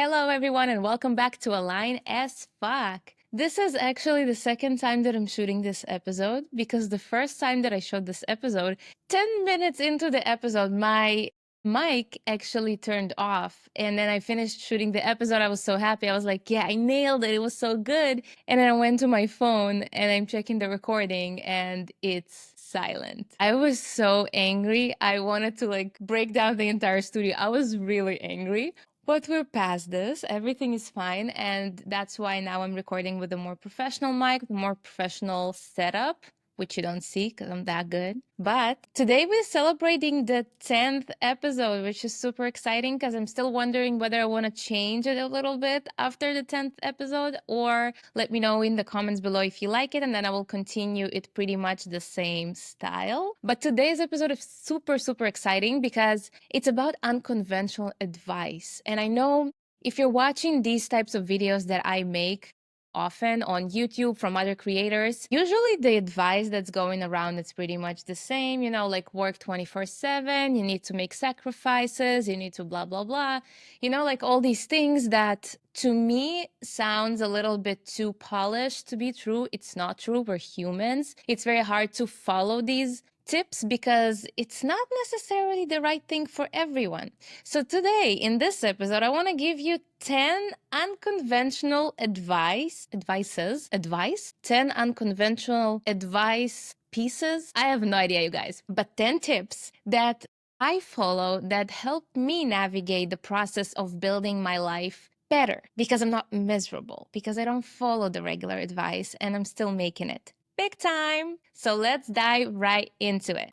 Hello, everyone, and welcome back to Align as Fuck. This is actually the second time that I'm shooting this episode because the first time that I shot this episode, 10 minutes into the episode, my mic actually turned off. And then I finished shooting the episode. I was so happy. I was like, yeah, I nailed it. It was so good. And then I went to my phone and I'm checking the recording and it's silent. I was so angry. I wanted to break down the entire studio. I was really angry. But we're past this. Everything is fine. And that's why now I'm recording with a more professional mic, more professional setup, which you don't see because I'm that good. But today we're celebrating the 10th episode, which is super exciting because I'm still wondering whether I want to change it a little bit after the 10th episode, or let me know in the comments below if you like it, and then I will continue it pretty much the same style. But today's episode is super, super exciting because it's about unconventional advice. And I know if you're watching these types of videos that I make often on YouTube from other creators, usually the advice that's going around is pretty much the same, like work 24/7, you need to make sacrifices, you need to blah, blah, blah, like all these things that to me sounds a little bit too polished to be true. It's not true. We're humans. It's very hard to follow these tips because it's not necessarily the right thing for everyone. So today in this episode, I want to give you 10 unconventional advice, 10 unconventional advice pieces. I have no idea, you guys, but 10 tips that I follow that help me navigate the process of building my life better because I'm not miserable, because I don't follow the regular advice and I'm still making it big time. So let's dive right into it.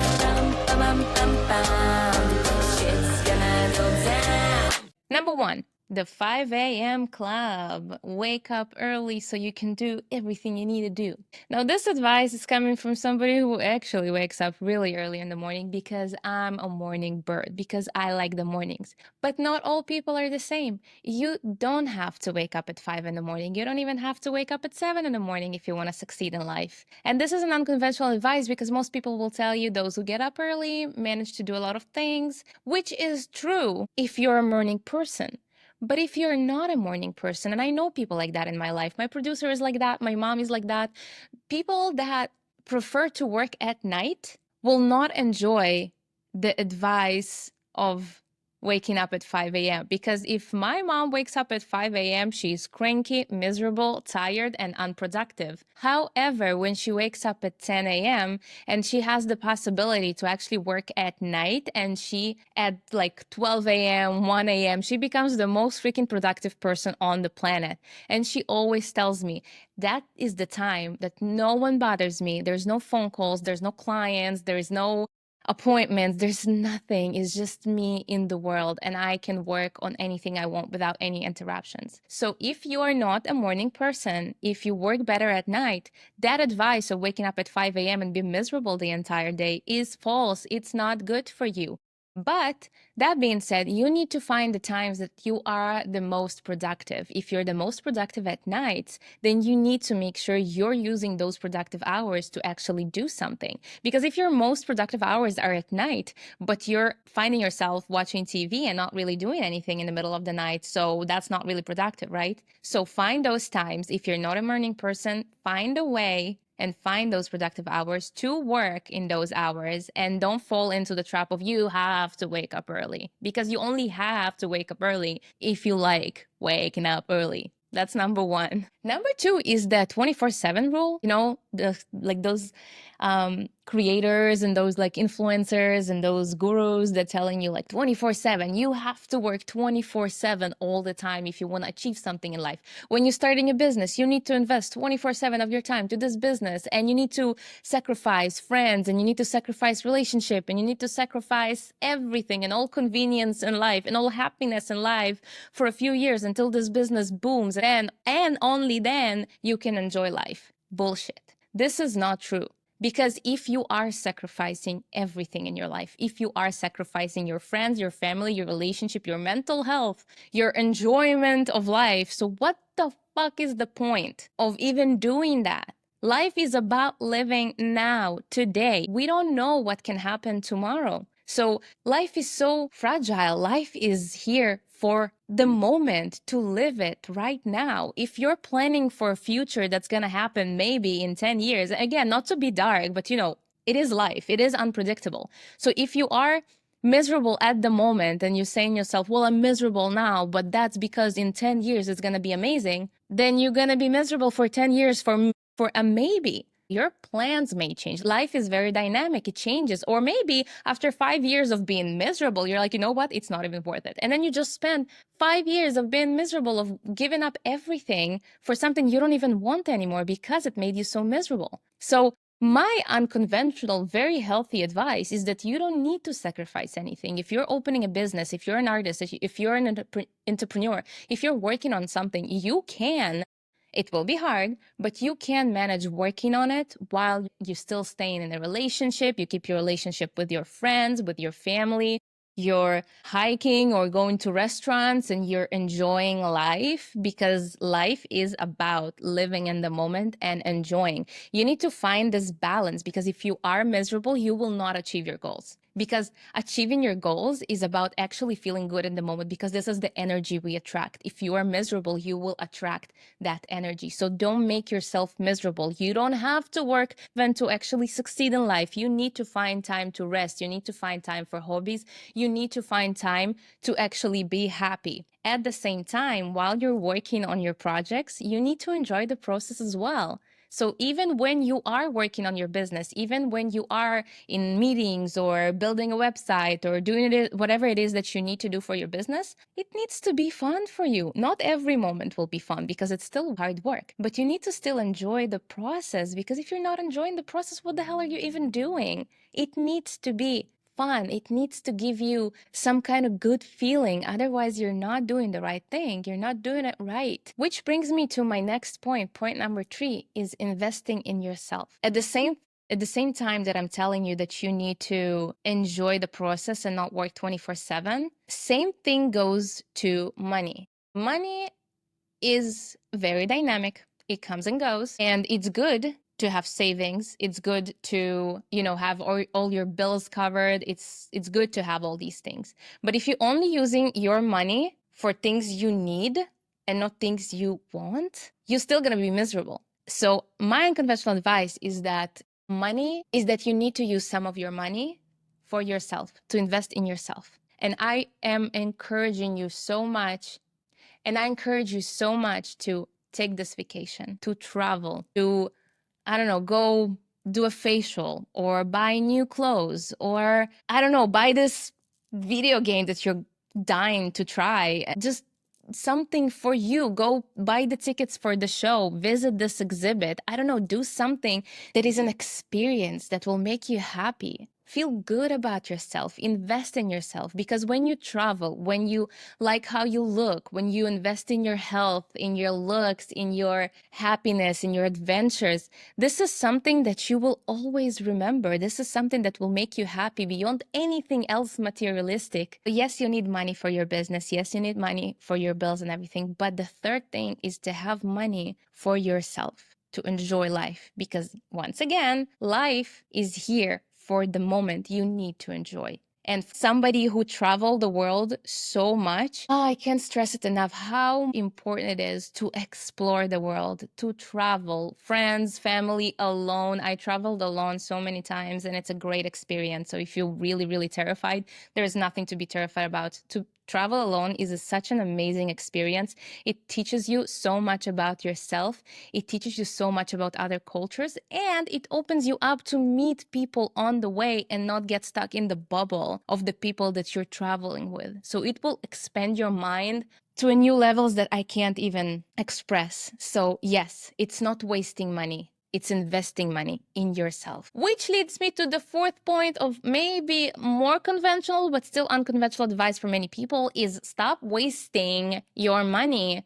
Number 1, the 5 a.m. club. Wake up early so you can do everything you need to do. Now, this advice is coming from somebody who actually wakes up really early in the morning because I'm a morning bird, because I like the mornings. But not all people are the same. You don't have to wake up at 5 in the morning. You don't even have to wake up at 7 in the morning if you want to succeed in life. And this is an unconventional advice because most people will tell you those who get up early manage to do a lot of things, which is true if you're a morning person. But if you're not a morning person, and I know people like that in my life, my producer is like that, my mom is like that, people that prefer to work at night will not enjoy the advice of waking up at 5 a.m. Because if my mom wakes up at 5 a.m., she's cranky, miserable, tired, and unproductive. However, when she wakes up at 10 a.m. and she has the possibility to actually work at night, and she at 12 a.m., 1 a.m., she becomes the most freaking productive person on the planet. And she always tells me, that is the time that no one bothers me. There's no phone calls, there's no clients, there's no appointments, there's nothing. It's just me in the world, and I can work on anything I want without any interruptions. So if you are not a morning person, if you work better at night, that advice of waking up at 5 a.m. and be miserable the entire day is false. It's not good for you. But that being said, you need to find the times that you are the most productive. If you're the most productive at night, then you need to make sure you're using those productive hours to actually do something. Because if your most productive hours are at night, but you're finding yourself watching TV and not really doing anything in the middle of the night, so that's not really productive, right? So find those times. If you're not a morning person, find a way and find those productive hours to work in those hours, and don't fall into the trap of you have to wake up early, because you only have to wake up early if you like waking up early. That's number 1. Number 2 is the 24/7 rule. Those creators and those influencers and those gurus that telling you 24/7, you have to work 24/7 all the time if you want to achieve something in life. When you're starting a business, you need to invest 24/7 of your time to this business, and you need to sacrifice friends, and you need to sacrifice relationship, and you need to sacrifice everything and all convenience in life and all happiness in life for a few years until this business booms, and only then you can enjoy life. Bullshit. This is not true. Because if you are sacrificing everything in your life, if you are sacrificing your friends, your family, your relationship, your mental health, your enjoyment of life, so what the fuck is the point of even doing that? Life is about living now, today. We don't know what can happen tomorrow. So life is so fragile. Life is here for the moment, to live it right now. If you're planning for a future that's going to happen maybe in 10 years, again, not to be dark, but it is life. It is unpredictable. So if you are miserable at the moment and you're saying to yourself, well, I'm miserable now, but that's because in 10 years it's going to be amazing, then you're going to be miserable for 10 years for a maybe. Your plans may change. Life is very dynamic. It changes. Or maybe after 5 years of being miserable, you're like, you know what? It's not even worth it. And then you just spend 5 years of being miserable, of giving up everything for something you don't even want anymore because it made you so miserable. So my unconventional, very healthy advice is that you don't need to sacrifice anything. If you're opening a business, if you're an artist, if you're an entrepreneur, if you're working on something, you can. It will be hard, but you can manage working on it while you're still staying in a relationship. You keep your relationship with your friends, with your family. You're hiking or going to restaurants and you're enjoying life, because life is about living in the moment and enjoying. You need to find this balance, because if you are miserable, you will not achieve your goals. Because achieving your goals is about actually feeling good in the moment, because this is the energy we attract. If you are miserable, you will attract that energy. So don't make yourself miserable. You don't have to work then to actually succeed in life. You need to find time to rest. You need to find time for hobbies. You need to find time to actually be happy. At the same time, while you're working on your projects, you need to enjoy the process as well. So even when you are working on your business, even when you are in meetings or building a website or doing it, whatever it is that you need to do for your business, it needs to be fun for you. Not every moment will be fun because it's still hard work, but you need to still enjoy the process, because if you're not enjoying the process, what the hell are you even doing? It needs to be fun. It needs to give you some kind of good feeling. Otherwise, you're not doing the right thing. You're not doing it right. Which brings me to my next point. Point number 3 is investing in yourself. At the same time that I'm telling you that you need to enjoy the process and not work 24/7, same thing goes to money. Money is very dynamic. It comes and goes, and it's good to have savings. It's good to, have all your bills covered. It's good to have all these things. But if you're only using your money for things you need and not things you want, you're still going to be miserable. So my unconventional advice is that you need to use some of your money for yourself, to invest in yourself. And I am encouraging you so much and I encourage you so much to take this vacation, to travel, to, I don't know, go do a facial or buy new clothes, or, I don't know, buy this video game that you're dying to try. Just something for you. Go buy the tickets for the show, visit this exhibit. I don't know, do something that is an experience that will make you happy. Feel good about yourself, invest in yourself, because when you travel, when you like how you look, when you invest in your health, in your looks, in your happiness, in your adventures, this is something that you will always remember. This is something that will make you happy beyond anything else materialistic. Yes, you need money for your business. Yes, you need money for your bills and everything. But the third thing is to have money for yourself, to enjoy life. Because once again, life is here for the moment. You need to enjoy. And somebody who traveled the world so much, I can't stress it enough how important it is to explore the world, to travel, friends, family, alone. I traveled alone so many times and it's a great experience. So if you're really, really terrified, there is nothing to be terrified about. To travel alone is such an amazing experience. It teaches you so much about yourself. It teaches you so much about other cultures, and it opens you up to meet people on the way and not get stuck in the bubble of the people that you're traveling with. So it will expand your mind to a new levels that I can't even express. So yes, it's not wasting money. It's investing money in yourself. Which leads me to the fourth point of maybe more conventional, but still unconventional advice for many people is stop wasting your money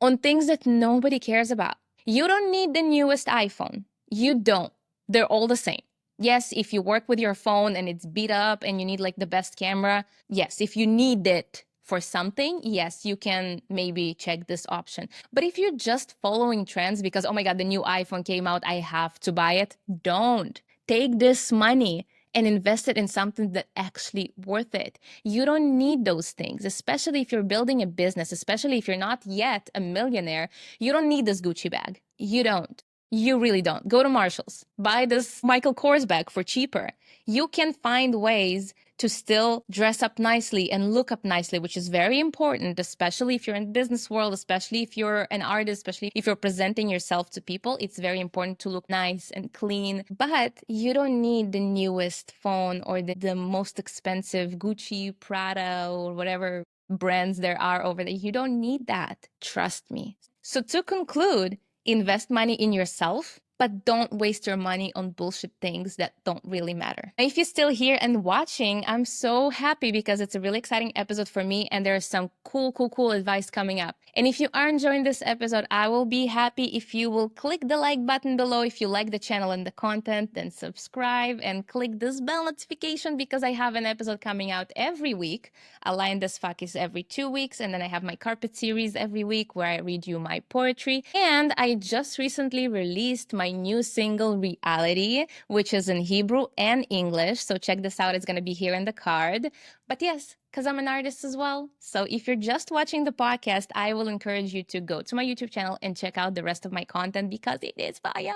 on things that nobody cares about. You don't need the newest iPhone. You don't. They're all the same. Yes, if you work with your phone and it's beat up and you need like the best camera, yes, if you need it for something, yes, you can maybe check this option. But if you're just following trends because, oh my God, the new iPhone came out, I have to buy it, don't. Take this money and invest it in something that actually worth it. You don't need those things, especially if you're building a business, especially if you're not yet a millionaire. You don't need this Gucci bag. You don't. You really don't. Go to Marshall's, buy this Michael Kors bag for cheaper. You can find ways to still dress up nicely and look up nicely, which is very important, especially if you're in the business world, especially if you're an artist, especially if you're presenting yourself to people. It's very important to look nice and clean, but you don't need the newest phone or the most expensive Gucci, Prada, or whatever brands there are over there. You don't need that. Trust me. So to conclude, invest money in yourself, but don't waste your money on bullshit things that don't really matter. If you're still here and watching, I'm so happy because it's a really exciting episode for me and there's some cool advice coming up. And if you are enjoying this episode, I will be happy if you will click the like button below if you like the channel and the content, then subscribe and click this bell notification because I have an episode coming out every week. Align this Fuck is every 2 weeks, and then I have my carpet series every week where I read you my poetry. And I just recently released my new single, Reality, which is in Hebrew and English. So check this out. It's going to be here in the card. But yes, because I'm an artist as well. So if you're just watching the podcast, I will encourage you to go to my YouTube channel and check out the rest of my content because it is fire.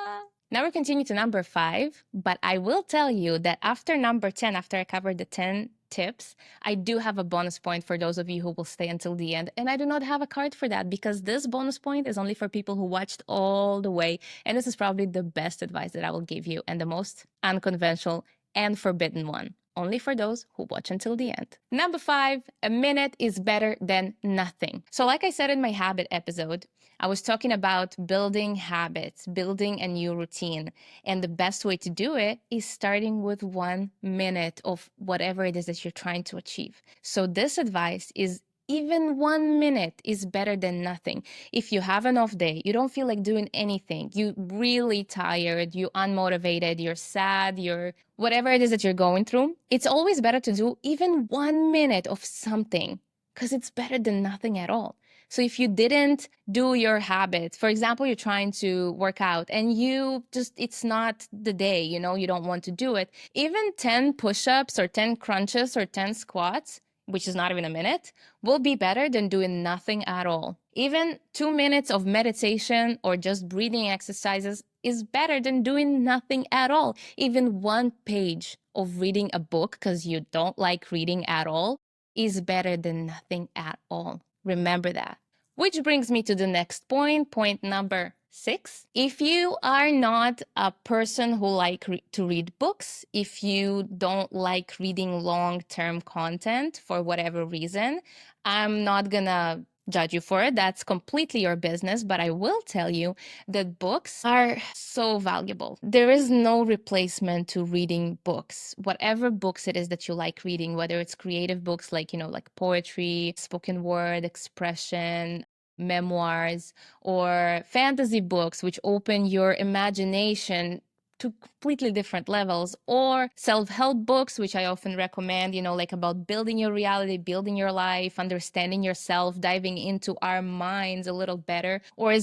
Now we're continuing to number 5, but I will tell you that after number 10, after I covered the 10 tips, I do have a bonus point for those of you who will stay until the end. And I do not have a card for that because this bonus point is only for people who watched all the way. And this is probably the best advice that I will give you and the most unconventional and forbidden one. Only for those who watch until the end. Number 5, a minute is better than nothing. So like I said in my habit episode, I was talking about building habits, building a new routine. And the best way to do it is starting with 1 minute of whatever it is that you're trying to achieve. So this advice is even 1 minute is better than nothing. If you have an off day, you don't feel like doing anything, you really tired, you unmotivated, you're sad, you're whatever it is that you're going through, it's always better to do even 1 minute of something because it's better than nothing at all. So if you didn't do your habits, for example, you're trying to work out and you just, it's not the day, you know, you don't want to do it. Even 10 push-ups or 10 crunches or 10 squats, which is not even a minute, will be better than doing nothing at all. Even 2 minutes of meditation or just breathing exercises is better than doing nothing at all. Even 1 page of reading a book because you don't like reading at all is better than nothing at all. Remember that. Which brings me to the next point, point number 6. If you are not a person who like to read books, if you don't like reading long-term content for whatever reason, I'm not gonna judge you for it. That's completely your business, but I will tell you that books are so valuable. There is no replacement to reading books. Whatever books it is that you like reading, whether it's creative books like, you know, like poetry, spoken word, expression, memoirs, or fantasy books which open your imagination to completely different levels, or self-help books, which I often recommend, you know, like about building your reality, building your life, understanding yourself, diving into our minds a little better. Or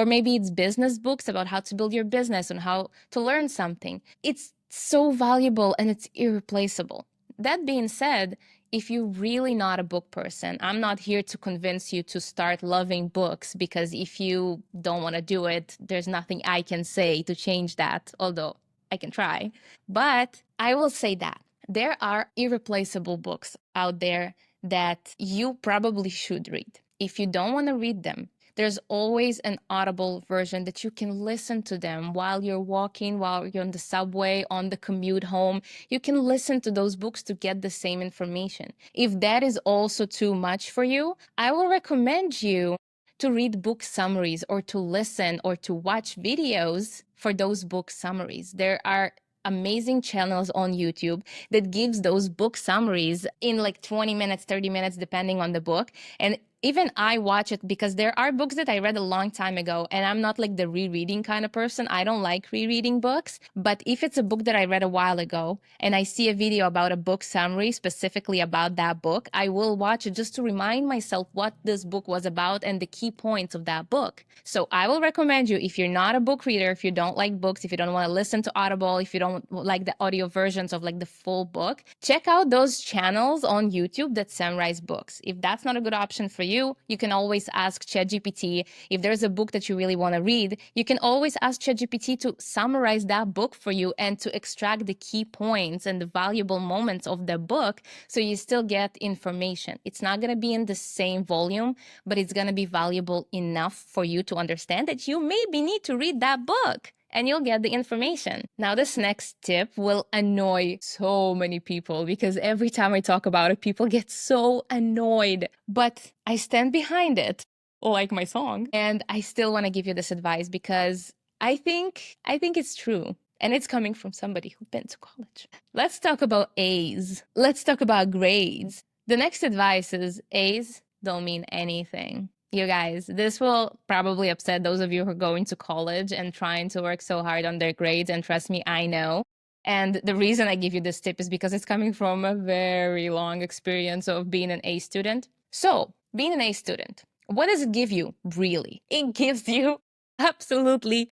maybe it's business books about how to build your business and how to learn something. It's so valuable and it's irreplaceable. That being said, if you're really not a book person, I'm not here to convince you to start loving books, because if you don't want to do it, there's nothing I can say to change that, although I can try. But I will say that there are irreplaceable books out there that you probably should read. If you don't want to read them, there's always an Audible version that you can listen to them while you're walking, while you're on the subway, on the commute home. You can listen to those books to get the same information. If that is also too much for you, I will recommend you to read book summaries or to listen or to watch videos for those book summaries. There are amazing channels on YouTube that gives those book summaries in like 20 minutes, 30 minutes, depending on the book. And even I watch it because there are books that I read a long time ago, and I'm not like the rereading kind of person. I don't like rereading books. But if it's a book that I read a while ago and I see a video about a book summary specifically about that book, I will watch it just to remind myself what this book was about and the key points of that book. So I will recommend you, if you're not a book reader, if you don't like books, if you don't want to listen to Audible, if you don't like the audio versions of like the full book, check out those channels on YouTube that summarize books. If that's not a good option for you, you can always ask ChatGPT. If there's a book that you really want to read, you can always ask ChatGPT to summarize that book for you and to extract the key points and the valuable moments of the book so you still get information. It's not going to be in the same volume, but it's going to be valuable enough for you to understand that you maybe need to read that book, and you'll get the information. Now, this next tip will annoy so many people because every time I talk about it, people get so annoyed. But I stand behind it, like my song. And I still want to give you this advice because I think it's true. And it's coming from somebody who's been to college. Let's talk about A's. Let's talk about grades. The next advice is A's don't mean anything. You guys, this will probably upset those of you who are going to college and trying to work so hard on their grades. And trust me, I know. And the reason I give you this tip is because it's coming from a very long experience of being an A student. So, being an A student, what does it give you, really? It gives you absolutely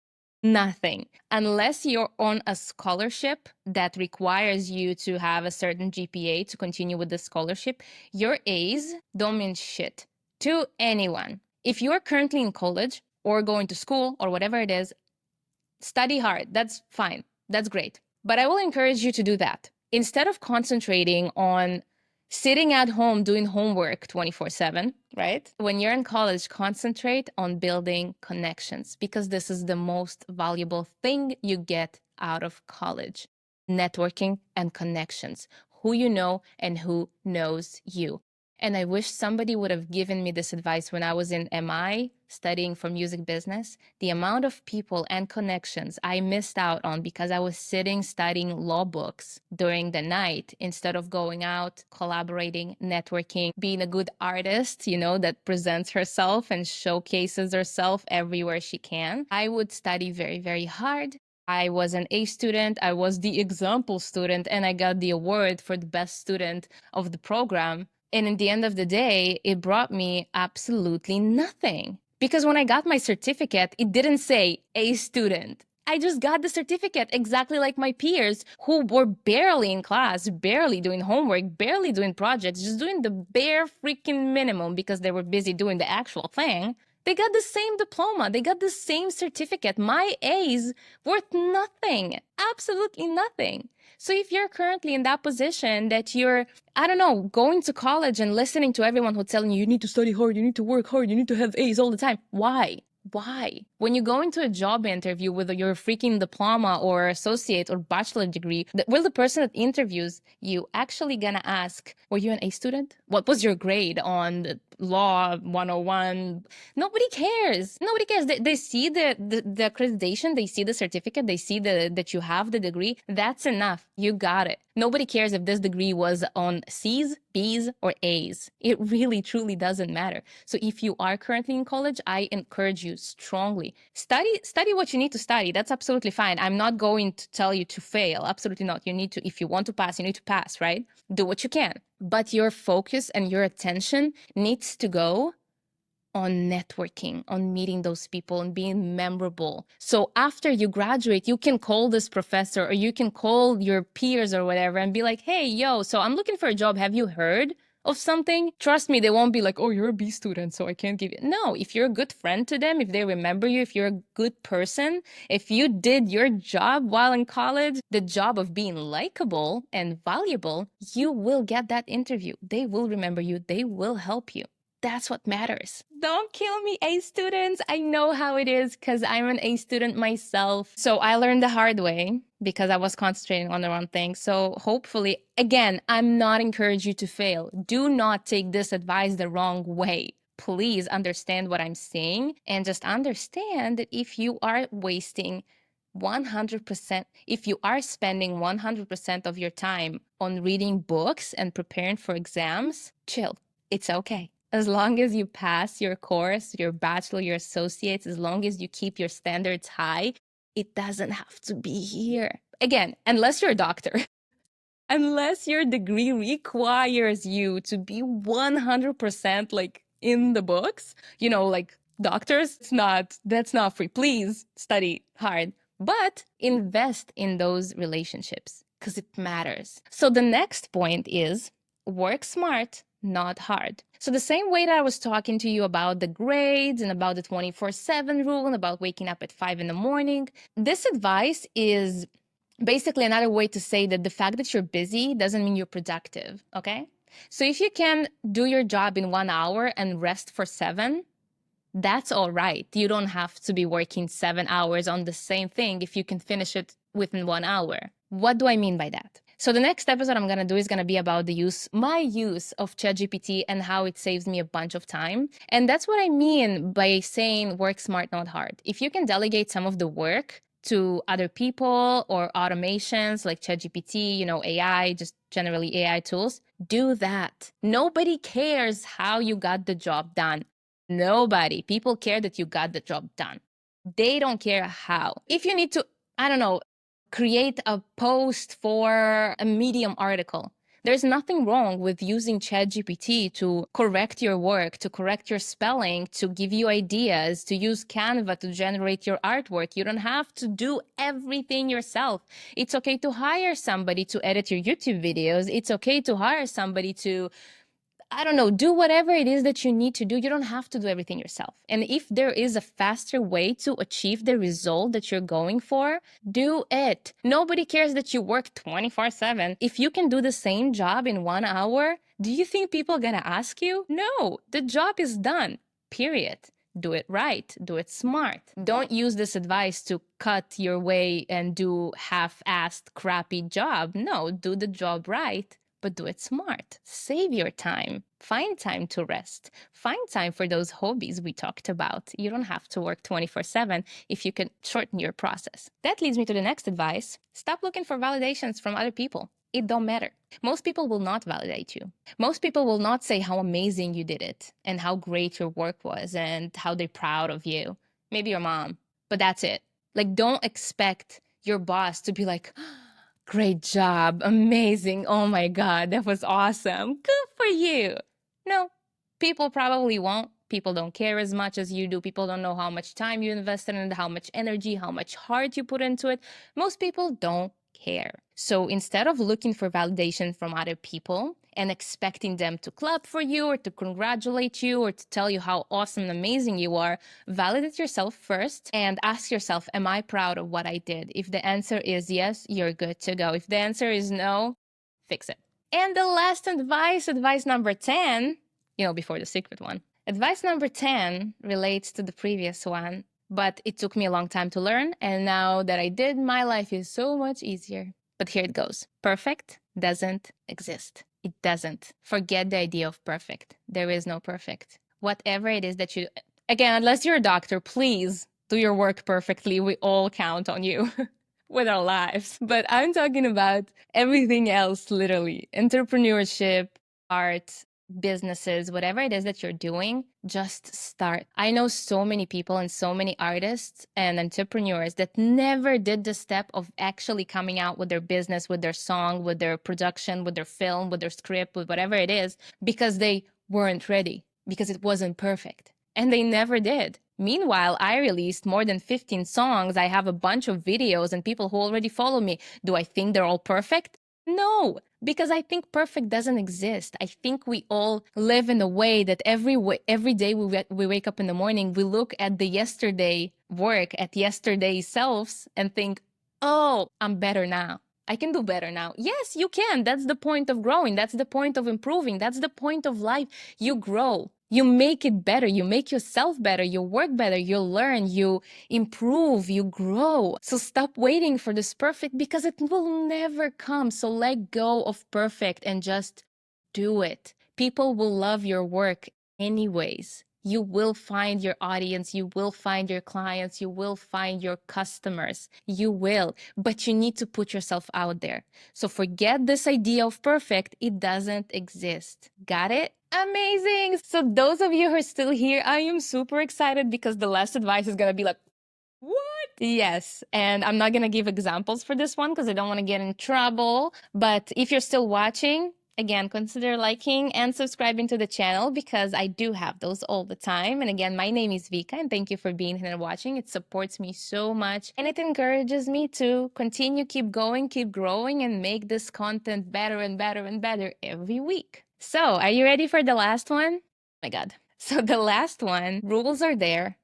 nothing. Unless you're on a scholarship that requires you to have a certain GPA to continue with the scholarship, your A's don't mean shit to anyone. If you're currently in college or going to school or whatever it is, study hard. That's fine. That's great. But I will encourage you to do that. Instead of concentrating on sitting at home doing homework 24/7, right? When you're in college, concentrate on building connections because this is the most valuable thing you get out of college. Networking and connections. Who you know and who knows you. And I wish somebody would have given me this advice when I was in MI studying for music business. The amount of people and connections I missed out on because I was sitting studying law books during the night instead of going out, collaborating, networking, being a good artist, you know, that presents herself and showcases herself everywhere she can. I would study very, very hard. I was an A student. I was the example student, and I got the award for the best student of the program. And in the end of the day, it brought me absolutely nothing. Because when I got my certificate, it didn't say A student. I just got the certificate exactly like my peers who were barely in class, barely doing homework, barely doing projects, just doing the bare freaking minimum because they were busy doing the actual thing. They got the same diploma. They got the same certificate. My A's worth nothing. Absolutely nothing. So if you're currently in that position that you're, I don't know, going to college and listening to everyone who's telling you, you need to study hard, you need to work hard, you need to have A's all the time. Why? Why? When you go into a job interview with your freaking diploma or associate or bachelor degree, will the person that interviews you actually gonna ask, were you an A student? What was your grade on the law 101? Nobody cares. Nobody cares. They see the accreditation, they see the certificate, they see that you have the degree. That's enough. You got it. Nobody cares if this degree was on C's, B's, or A's. It really, truly doesn't matter. So if you are currently in college, I encourage you strongly. Study what you need to study. That's absolutely fine. I'm not going to tell you to fail. Absolutely not. You need to, if you want to pass, you need to pass, right? Do what you can. But your focus and your attention needs to go on networking, on meeting those people and being memorable. So after you graduate, you can call this professor or you can call your peers or whatever and be like, hey, yo, so I'm looking for a job. Have you heard of something? Trust me, they won't be like, oh, you're a B student, so I can't give you. No, if you're a good friend to them, if they remember you, if you're a good person, if you did your job while in college, the job of being likable and valuable, you will get that interview. They will remember you. They will help you. That's what matters. Don't kill me, A students. I know how it is because I'm an A student myself. So I learned the hard way because I was concentrating on the wrong thing. So hopefully, again, I'm not encouraging you to fail. Do not take this advice the wrong way. Please understand what I'm saying and just understand that if you are wasting 100%, if you are spending 100% of your time on reading books and preparing for exams, chill. It's okay. As long as you pass your course, your bachelor, your associates, as long as you keep your standards high, it doesn't have to be here. Again, unless you're a doctor. Unless your degree requires you to be 100% like in the books, like doctors, that's not free. Please study hard, but invest in those relationships because it matters. So the next point is work smart, not hard. So the same way that I was talking to you about the grades and about the 24/7 rule and about waking up at 5 in the morning, this advice is basically another way to say that the fact that you're busy doesn't mean you're productive, okay? So if you can do your job in 1 hour and rest for 7, that's all right. You don't have to be working 7 hours on the same thing if you can finish it within 1 hour. What do I mean by that? So the next episode I'm gonna do is gonna be about my use of ChatGPT and how it saves me a bunch of time. And that's what I mean by saying work smart, not hard. If you can delegate some of the work to other people or automations like ChatGPT, AI, just generally AI tools, do that. Nobody cares how you got the job done. Nobody. People care that you got the job done. They don't care how. If you need to, I don't know, create a post for a Medium article, there's nothing wrong with using ChatGPT to correct your work, to correct your spelling, to give you ideas, to use Canva to generate your artwork. You don't have to do everything yourself. It's okay to hire somebody to edit your YouTube videos. It's okay to hire somebody to, I don't know, do whatever it is that you need to do. You don't have to do everything yourself. And if there is a faster way to achieve the result that you're going for, do it. Nobody cares that you work 24/7. If you can do the same job in 1 hour, do you think people are gonna ask you? No, the job is done, period. Do it right, do it smart. Don't use this advice to cut your way and do half-assed crappy job. No, do the job right, but do it smart. Save your time. Find time to rest. Find time for those hobbies we talked about. You don't have to work 24/7 if you can shorten your process. That leads me to the next advice. Stop looking for validations from other people. It don't matter. Most people will not validate you. Most people will not say how amazing you did it and how great your work was and how they're proud of you. Maybe your mom, but that's it. Like, don't expect your boss to be like, great job, amazing, oh my God, that was awesome, good for you. No, people probably won't. People don't care as much as you do. People don't know how much time you invested in it, how much energy, how much heart you put into it. Most people don't care. So instead of looking for validation from other people and expecting them to clap for you or to congratulate you or to tell you how awesome and amazing you are, validate yourself first and ask yourself, am I proud of what I did? If the answer is yes, you're good to go. If the answer is no, fix it. And the last advice number 10, before the secret one. Advice number 10 relates to the previous one, but it took me a long time to learn. And now that I did, my life is so much easier. But here it goes. Perfect doesn't exist. It doesn't. Forget the idea of perfect. There is no perfect. Whatever it is that you, again, unless you're a doctor, please do your work perfectly. We all count on you with our lives. But I'm talking about everything else, literally. Entrepreneurship, art, businesses, whatever it is that you're doing, just start. I know so many people and so many artists and entrepreneurs that never did the step of actually coming out with their business, with their song, with their production, with their film, with their script, with whatever it is, because they weren't ready, because it wasn't perfect. And they never did. Meanwhile, I released more than 15 songs. I have a bunch of videos and people who already follow me. Do I think they're all perfect? No, because I think perfect doesn't exist. I think we all live in a way that every day we wake up in the morning, we look at the yesterday work, at yesterday's selves and think, oh, I'm better now. I can do better now. Yes, you can. That's the point of growing. That's the point of improving. That's the point of life. You grow. You make it better. You make yourself better. You work better. You learn. You improve. You grow. So stop waiting for this perfect because it will never come. So let go of perfect and just do it. People will love your work anyways. You will find your audience, you will find your clients, you will find your customers. You will, but you need to put yourself out there. So forget this idea of perfect, it doesn't exist. Got it? Amazing. So those of you who are still here, I am super excited because the last advice is going to be like, what? Yes. And I'm not going to give examples for this one because I don't want to get in trouble. But if you're still watching, again, consider liking and subscribing to the channel because I do have those all the time. And again, my name is Vika and thank you for being here and watching. It supports me so much and it encourages me to continue, keep going, keep growing and make this content better and better and better every week. So are you ready for the last one? Oh my God. So the last one, rules are there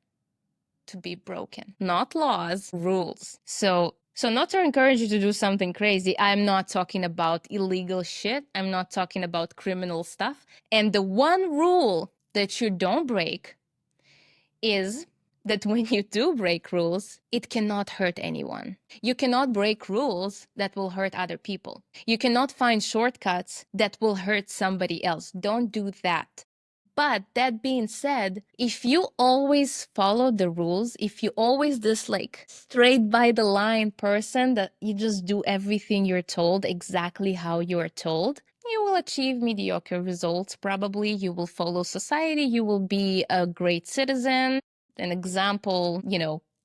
to be broken, not laws, rules. So not to encourage you to do something crazy. I'm not talking about illegal shit. I'm not talking about criminal stuff. And the one rule that you don't break is that when you do break rules, it cannot hurt anyone. You cannot break rules that will hurt other people. You cannot find shortcuts that will hurt somebody else. Don't do that. But that being said, if you always follow the rules, if you always this like straight by the line person that you just do everything you're told exactly how you're told, you will achieve mediocre results. Probably you will follow society. You will be a great citizen, an example,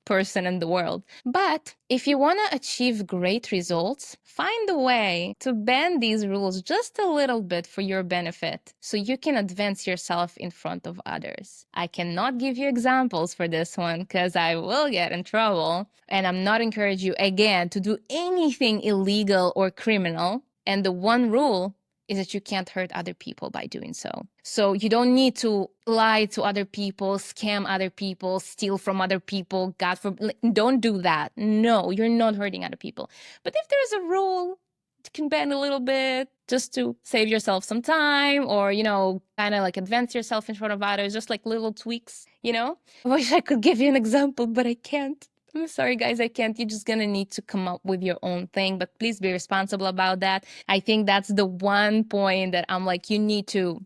person in the world. But if you want to achieve great results, find a way to bend these rules just a little bit for your benefit so you can advance yourself in front of others. I cannot give you examples for this one because I will get in trouble. And I'm not encouraging you again to do anything illegal or criminal. And the one rule is that you can't hurt other people by doing so. So you don't need to lie to other people, scam other people, steal from other people. God forbid, don't do that. No, you're not hurting other people. But if there's a rule, you can bend a little bit just to save yourself some time or, kind of like advance yourself in front of others, just like little tweaks, I wish I could give you an example, but I can't. I'm sorry, guys, I can't. You're just gonna need to come up with your own thing, but please be responsible about that. I think that's the one point that I'm like, you need to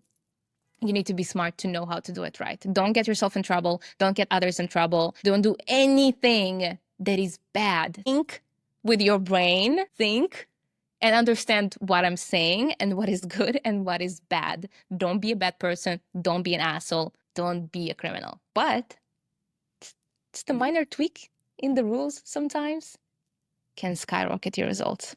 be smart to know how to do it right. Don't get yourself in trouble. Don't get others in trouble. Don't do anything that is bad. Think with your brain, think and understand what I'm saying and what is good and what is bad. Don't be a bad person. Don't be an asshole. Don't be a criminal. But just a minor tweak in the rules sometimes can skyrocket your results.